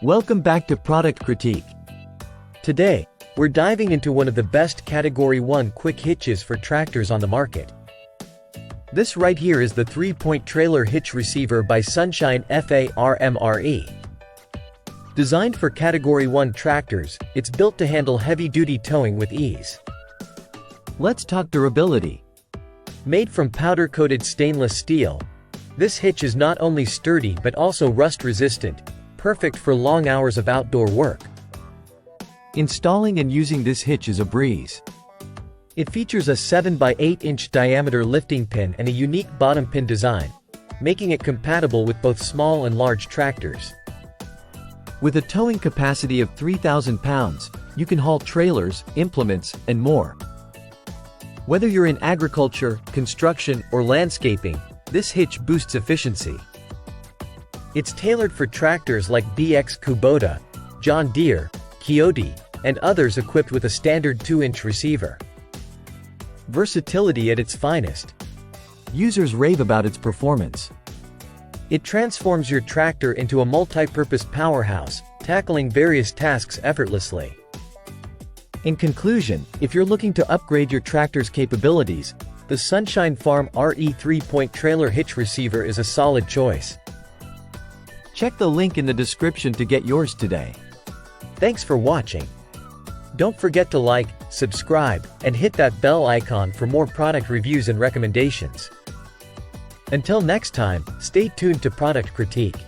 Welcome back to Product Critique. Today, we're diving into one of the best Category 1 quick hitches for tractors on the market. This right here is the 3-point trailer hitch receiver by Sunshine FARMRE. Designed for Category 1 tractors, it's built to handle heavy-duty towing with ease. Let's talk durability. Made from powder-coated stainless steel, this hitch is not only sturdy but also rust-resistant, perfect for long hours of outdoor work. Installing and using this hitch is a breeze. It features a 7x8-inch diameter lifting pin and a unique bottom pin design, making it compatible with both small and large tractors. With a towing capacity of 3,000 pounds, you can haul trailers, implements, and more. Whether you're in agriculture, construction, or landscaping, this hitch boosts efficiency. It's tailored for tractors like BX Kubota, John Deere, Kioti, and others equipped with a standard 2-inch receiver. Versatility at its finest. Users rave about its performance. It transforms your tractor into a multi-purpose powerhouse, tackling various tasks effortlessly. In conclusion, if you're looking to upgrade your tractor's capabilities, the Sunshine FARMRE 3-point trailer hitch receiver is a solid choice. Check the link in the description to get yours today. Thanks for watching. Don't forget to like, subscribe, and hit that bell icon for more product reviews and recommendations. Until next time, stay tuned to Product Critique.